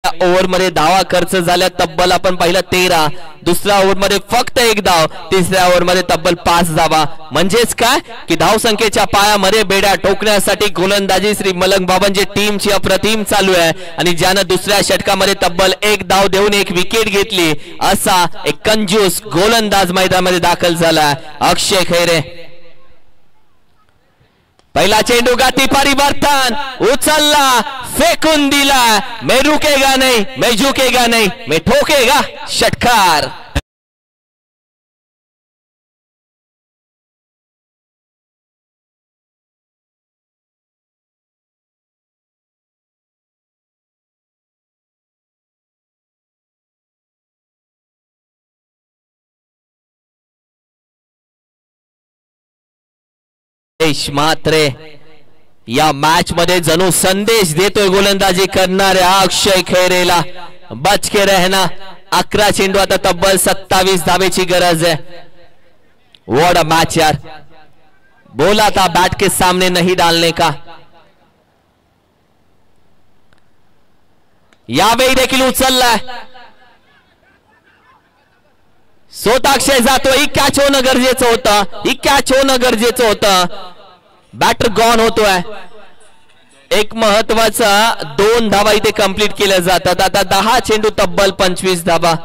ओव्हर मध्ये धावा खर्च झाल्या तब्बल आपण पाहिलं 13. दुसऱ्या ओव्हर मध्ये फक्त 1 धाव. तिसऱ्या ओव्हर मध्ये तब्बल 5 धावा. म्हणजेच काय की धाव संख्येच्या पायामध्ये बेड्या ठोकण्यासाठी गोलंदाजी श्री मलंग बाबांची टीमची अप्रतिम चालू आहे आणि ज्यानं दुसऱ्या षटकामध्ये तब्बल 1 धाव देऊन 1 विकेट घेतली असा एक कंजूस गोलंदाज मैदानामध्ये दाखल झाला. अक्षय खैरे. पहिला चेंडू गती परिवर्तन. उचलला. फेकून दिला. मैं रुकेगा नहीं, मैं झुकेगा नहीं, मैं ठोकेगा. षटकार. मात्रे या मॅच मध्ये जणू संदेश देतोय गोलंदाजी करणाऱ्या अक्षय खैरेला. बच के रहना. 11 चेंडू आता तब्बल 27 धावेची गरज आहे. व्हाट अ मैच यार. बोला था बैट के सामने नहीं डालने का. यावेळी देखील उचललाय. स्वतःक्षय जातो. ही कॅच होणं गरजेचं होतं. ही कॅच होणं गरजेचं होतं. बॅटर गॉन होतोय. एक महत्वाचा 2 धावा इथे कंप्लीट केल्या जातात. आता 10 चेंडू तब्बल 25 धावा.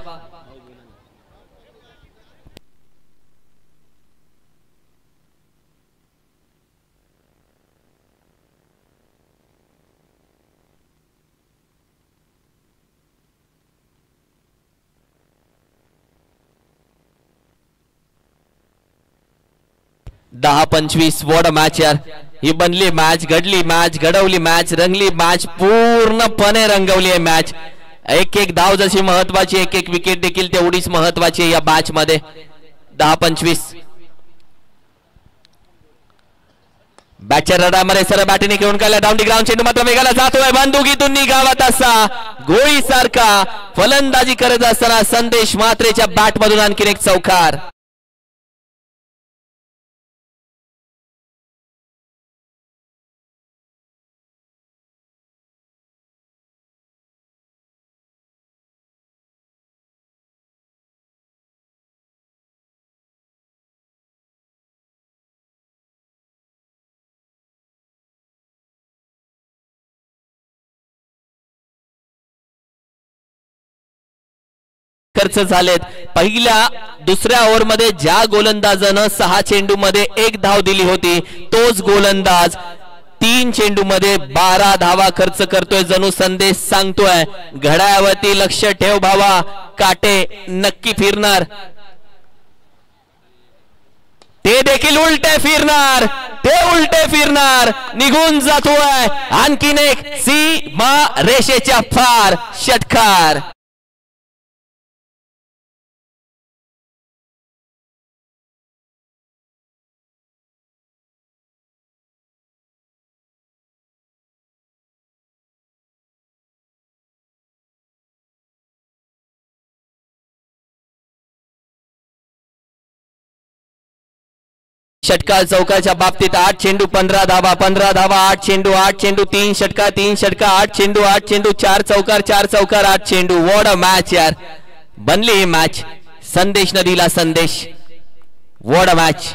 दहा 25. वॉट अ मॅच यार. ही बनली मॅच. घडली मॅच. घडवली मॅच. रंगली मॅच. पूर्णपणे रंगवली आहे मॅच. एक एक धाव जशी महत्वाची, एक एक विकेट देखील तेवढीच महत्वाची या मॅच मध्ये. 10-25. बॅटच्या रडामध्ये सरळ बॅटीने घेऊन काढला. Down the ground. चेंडू मात्र वेगाला जातोय. बंदुकीतून निघावा तसा गोळी सारखा फलंदाजी करत असताना संदेश मात्रेच्या बॅट मधून आणखीन एक चौकार. खर्च झालेत. पहिल्या दुसऱ्या ओव्हरमध्ये ज्या गोलंदाजानं 6 चेंडूमध्ये 1 धाव दिली होती तोच गोलंदाज 3 चेंडूमध्ये 12 धावा खर्च करतोय. जणू संदेश सांगतोय घड्याळावरती लक्ष ठेव भावा, काटे नक्की फिरणार. ते देखील उलटे फिरणार, ते उलटे फिरणार. निघून जातोय आणखीन एक सीमा रेषेच्या पार षटकार. षटकार चौकाच्या बाबतीत 8 चेंडू 15 धावा, 15 धावा 8 चेंडू 8 चेंडू 3 षटकार 3 षटकार 8 चेंडू 8 चेंडू 4 चौकार 4 चौकार 8 चेंडू. व्हॉट अ मॅच यार, बनली ही मॅच. संदेश न दिला संदेश. What a match.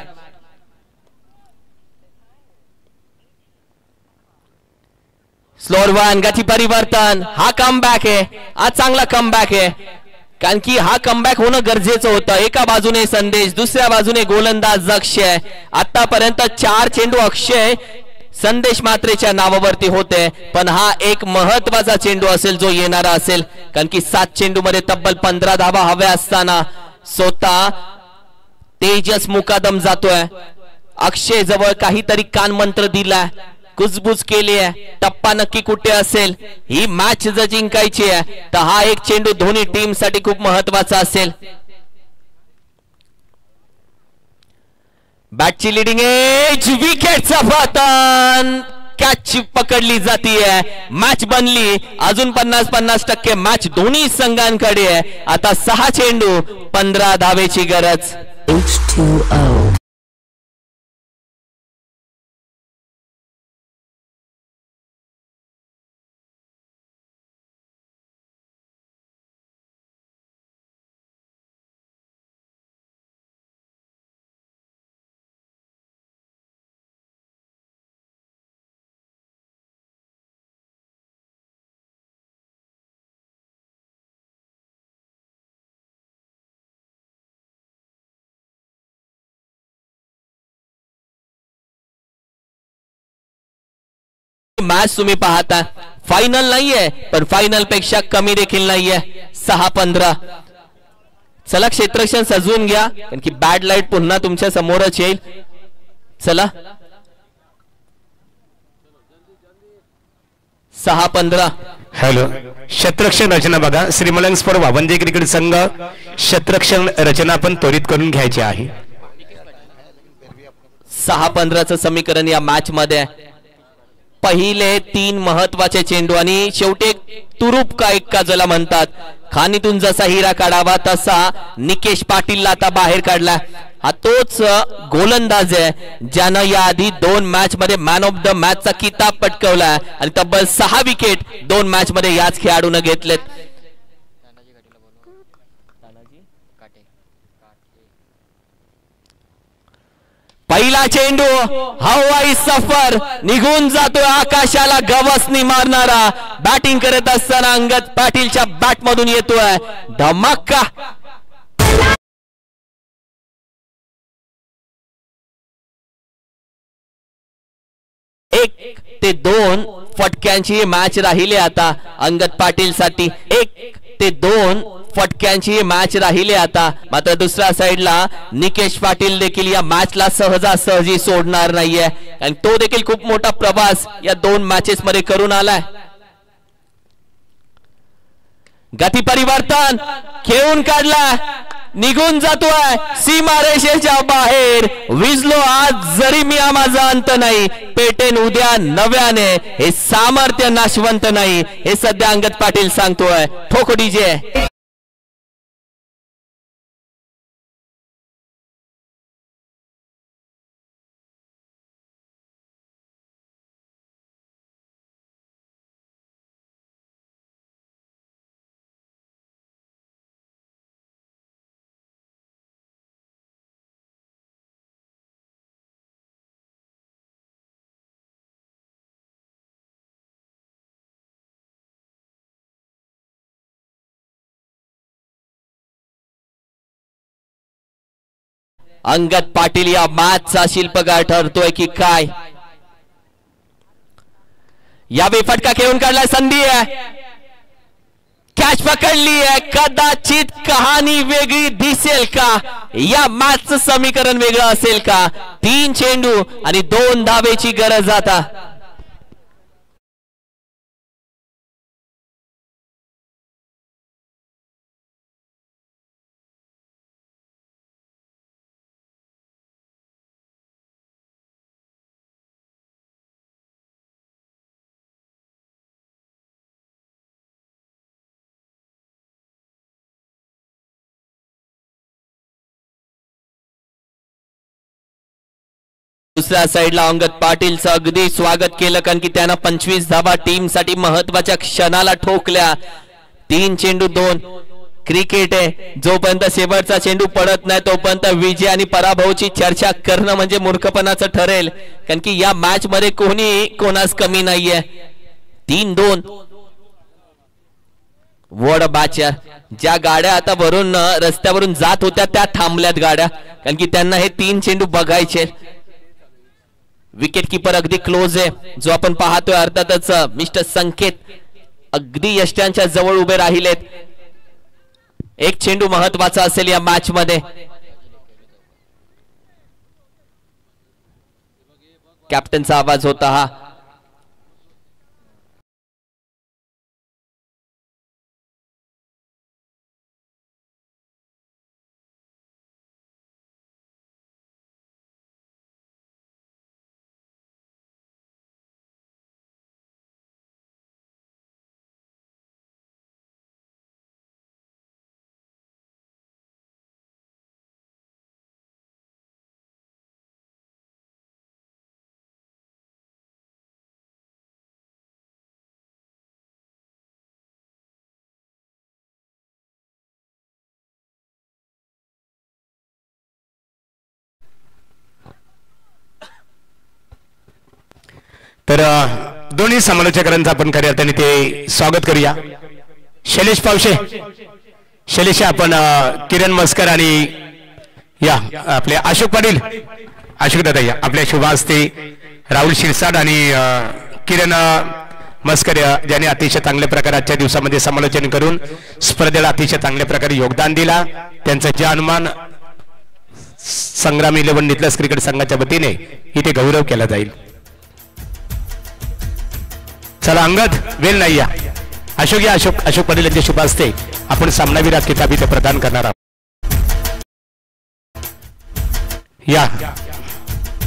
Slower one, गती परिवर्तन. हा कमबॅक आहे, हा चांगला कमबॅक आहे. कारण की हा कमबॅक होणं गरजेचं होतं. एका बाजूने संदेश, दुसऱ्या बाजूने गोलंदाज अक्षय. आतापर्यंत 4 चेंडू अक्षय संदेश मात्रेच्या नावावरती होते, पण हा एक महत्वाचा चेंडू असेल जो येणारा असेल. कारण की 7 चेंडू मध्ये तब्बल 15 धावा हव्या असताना स्वतः तेजस मुकादम जातोय. अक्षय जवळ काहीतरी कानमंत्र दिलाय, कुजबुज केली आहे. टप्पा नक्की कुठे असेल. ही मॅच जर जिंकायची आहे तर हा एक चेंडू दोन्ही टीम साठी खूप महत्वाचा असेल. बॅटची लिडिंग एज, विकेटचा पतन, कॅच पकडली जातीये. मॅच बनली. अजून 50-50% मॅच दोन्ही संघांकडे आहे. आता 6 चेंडू 15 धावेची गरज. H2O मॅच तुम्ही पाहता फायनल नाहीये, पण फायनल पेक्षा कमी देखील नाहीये. 6-15. चला क्षेत्ररक्षण सजवून घ्या, कारण की बॅड लाईट पुन्हा तुमच्या समोरच येईल. चला 6-15. हॅलो, क्षेत्ररक्षण रचना बघा. श्रीमलन स्पोर्ट वावंजे क्रिकेट संघ क्षेत्ररक्षण रचना पण त्वरित करून घ्यायची आहे. 6-15चं समीकरण या मॅच मध्ये. पहिले 3 महत्वाचे चेंडू आणि शेवटी तुरूप का एक्का ज्याला म्हणतात. खाणीतून जसा हिरा काढावा तसा निकेश पाटीलला आता बाहेर काढला. हा तोच गोलंदाज आहे ज्यानं याआधी 2 मॅच मध्ये मॅन ऑफ द मॅच चा किताब पटकावला आणि तब्बल 6 विकेट 2 मॅच मध्ये याच खेळाडूने घेतलेत. पहिला चेंडू हवाई सफर निघून जातोय आकाशाला गवसनी मारणारा. बॅटिंग करत असताना अंगद पाटीलच्या बॅट मधून येतोय धमाका. 1 ते 2 फटक्यांची मॅच राहिली आता अंगद पाटील साठी. 1 ते 2 फटक्यांची मॅच राहिली आता. मात्र दुसऱ्या साइडला निकेश पाटील देखील या मॅचला सहजासहजी सोडणार नाहीये, आणि तो देखील खूप मोठा प्रवास या 2 मॅचेस मध्ये करून आलाय. गती परिवर्तन खेळून काढला, निघून जातोय सीमारेषेच्या बाहेर. विजलो आज जरी मी माझा अंत नाही, पेटेन उद्या नव्याने. हे सामर्थ्य नाशवंत नाही, हे सध्या अंगद पाटील सांगतोय. ठोको डीजे. अंगद पाटील या मॅचचा शिल्पकार ठरतोय की काय? यावेळी फटका खेळून काढलाय, संधी आहे, कॅच पकडली आहे. कदाचित कहाणी वेगळी दिसेल का? या मॅचचं समीकरण वेगळं असेल का? 3 चेंडू आणि 2 धावेची गरज आता. दुसऱ्या साइडला अंगद पाटीलचं अगदी स्वागत केलं, कारण की त्यानं 25 धावा टीम साठी महत्वाच्या क्षणाला ठोकल्या. 3 चेंडू 2 क्रिकेट आहे. जोपर्यंत शेवटचा चेंडू पडत नाही तोपर्यंत विजय आणि पराभवाची चर्चा करणं म्हणजे मूर्खपणाचं ठरेल, कारण की या मॅच मध्ये कोणी कोणास कमी नाहीये. 3-2 वड बाच्या ज्या गाड्या आता वरून रस्त्यावरून जात होत्या त्या थांबल्यात गाड्या, कारण की त्यांना हे 3 चेंडू बघायचे. विकेट कीपर अगदी क्लोज आहे, जो आपण पाहतोय अर्थातच मिस्टर संकेत अगदी यष्ट्यांच्या जवळ उभे राहिलेत. 1 चेंडू महत्वाचा असेल या मॅच मध्ये. कॅप्टनचा आवाज होता हा. तर दोन्ही समालोचकांचं आपण खऱ्या अर्थाने ते स्वागत करूया. शैलेश पावशे, शैलेश, आपण किरण मस्कर आणि या आपले अशोक पाटील, अशोक दादा या आपल्या शुभ हस्ते राहुल शिरसाट आणि किरण मस्कर ज्यांनी अतिशय चांगल्या प्रकारे आजच्या दिवसामध्ये समालोचन करून स्पर्धेला अतिशय चांगल्या प्रकारे योगदान दिला, त्यांचा जन्मान संग्राम 11 नितलस क्रिकेट संघाच्या वतीने इथे गौरव केला जाईल. चला अंगद वेल नाही या. अशोक या, अशोक पाटील यांच्या शुभ हस्ते आपण सामनावीर किताब इथे प्रदान करणार आहोत. या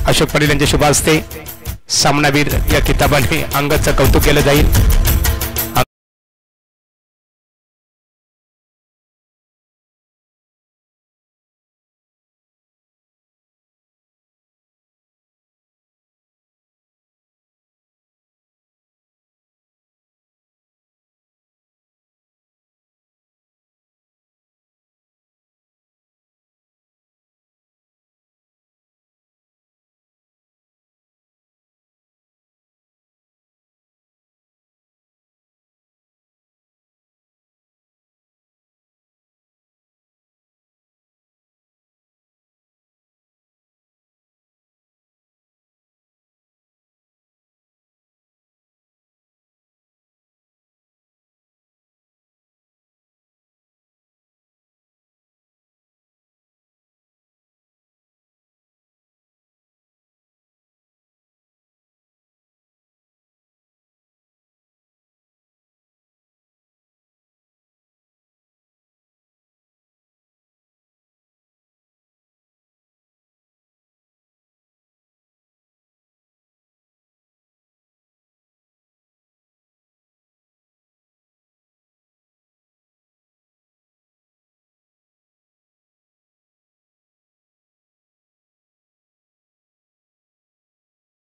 अशोक पाटील यांच्या शुभ हस्ते सामनावीर या किताबाने अंगदचं कौतुक केलं जाईल.